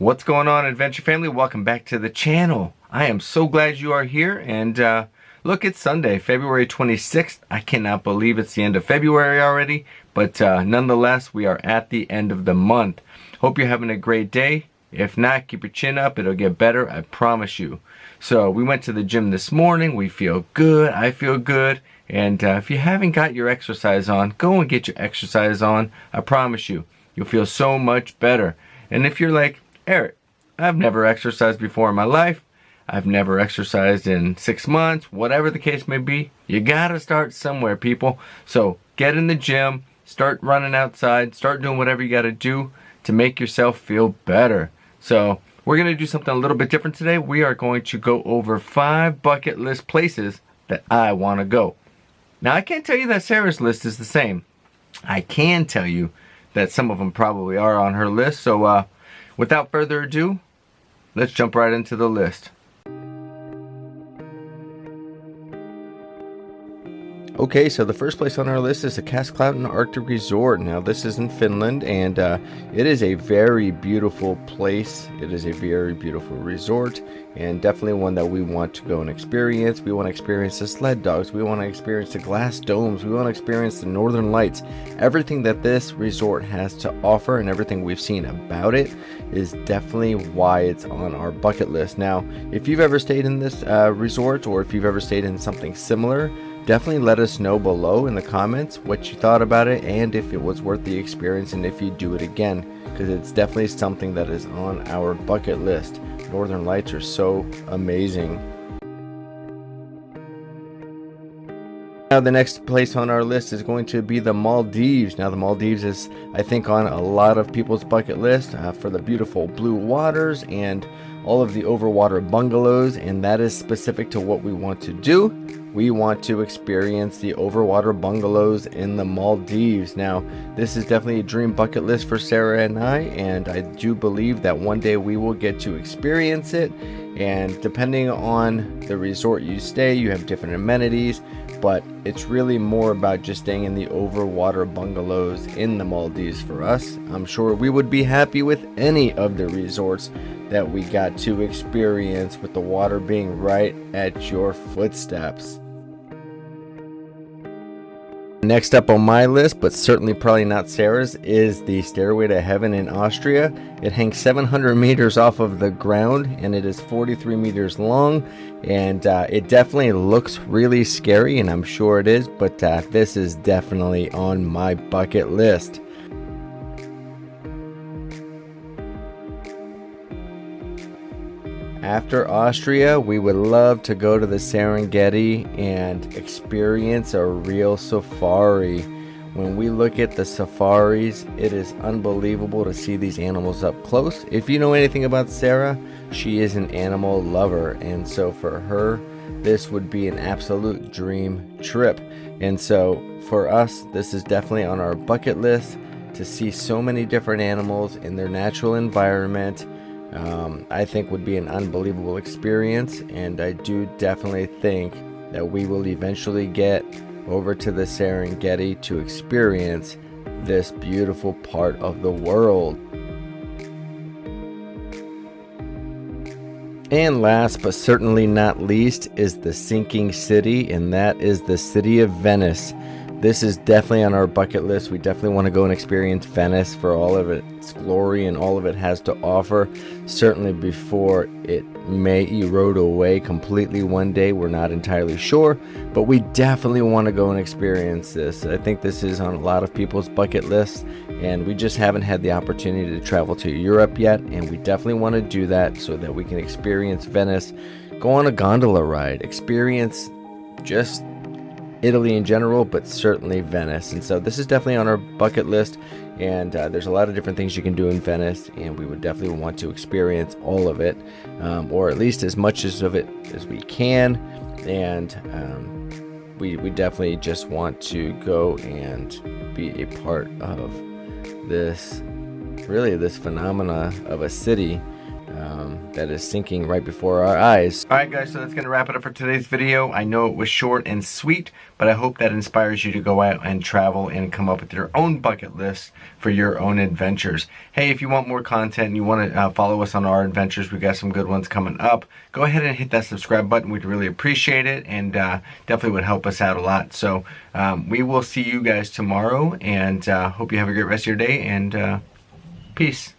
What's going on, Adventure Family? Welcome back to the channel. I am so glad you are here. And look, it's Sunday, February 26th. I cannot believe it's the end of February already. But nonetheless, we are at the end of the month. Hope you're having a great day. If not, keep your chin up. It'll get better, I promise you. So we went to the gym this morning. We feel good. I feel good. And if you haven't got your exercise on, go and get your exercise on. I promise you, you'll feel so much better. And if you're like, Eric, I've never exercised before in my life. I've never exercised in 6 months, whatever the case may be. You gotta start somewhere, people. So get in the gym, start running outside, start doing whatever you gotta do to make yourself feel better. So we're gonna do something a little bit different today. We are going to go over 5 bucket list places that I wanna go. Now, I can't tell you that Sarah's list is the same. I can tell you that some of them probably are on her list. So without further ado, let's jump right into the list. Okay, so the first place on our list is the Kasklätten Arctic Resort. Now, this is in Finland, and it is a very beautiful place. It is a very beautiful resort, and definitely one that we want to go and experience. We want to experience the sled dogs. We want to experience the glass domes. We want to experience the northern lights. Everything that this resort has to offer and everything we've seen about it is definitely why it's on our bucket list. Now, if you've ever stayed in this resort, or if you've ever stayed in something similar, definitely let us know below in the comments what you thought about it and if it was worth the experience and if you do it again, because it's definitely something that is on our bucket list. Northern lights are so amazing. Now, the next place on our list is going to be the Maldives. Now, the Maldives is, I think, on a lot of people's bucket list for the beautiful blue waters and all of the overwater bungalows, and that is specific to what we want to do. We want to experience the overwater bungalows in the Maldives. Now, this is definitely a dream bucket list for Sarah and I do believe that one day we will get to experience it. And depending on the resort you stay, you have different amenities, but it's really more about just staying in the overwater bungalows in the Maldives for us. I'm sure we would be happy with any of the resorts that we got to experience, with the water being right at your footsteps. Next up on my list, but certainly probably not Sarah's, is the Stairway to Heaven in Austria. It hangs 700 meters off of the ground, and it is 43 meters long, and it definitely looks really scary, and I'm sure it is, but this is definitely on my bucket list. After Austria, we would love to go to the Serengeti and experience a real safari. When we look at the safaris, it is unbelievable to see these animals up close. If you know anything about Sarah, she is an animal lover, and so for her, this would be an absolute dream trip. And so for us, this is definitely on our bucket list, to see so many different animals in their natural environment. I think would be an unbelievable experience, and I do definitely think that we will eventually get over to the Serengeti to experience this beautiful part of the world. And last but certainly not least is the sinking city, and that is the city of Venice. This is definitely on our bucket list. We definitely want to go and experience Venice for all of its glory and all of it has to offer. Certainly before it may erode away completely one day. We're not entirely sure, but we definitely want to go and experience this. I think this is on a lot of people's bucket lists, and we just haven't had the opportunity to travel to Europe yet, and we definitely want to do that so that we can experience Venice, go on a gondola ride, experience just Italy in general, but certainly Venice. And so this is definitely on our bucket list, and there's a lot of different things you can do in Venice, and we would definitely want to experience all of it, or at least as much of it as we can. And we definitely just want to go and be a part of this, really this phenomena of a city. that is sinking right before our eyes. Alright guys, so that's going to wrap it up for today's video. I know it was short and sweet, but I hope that inspires you to go out and travel and come up with your own bucket list for your own adventures. Hey, if you want more content and you want to follow us on our adventures, we've got some good ones coming up. Go ahead and hit that subscribe button. We'd really appreciate it, and definitely would help us out a lot. So we will see you guys tomorrow, and hope you have a great rest of your day, and peace.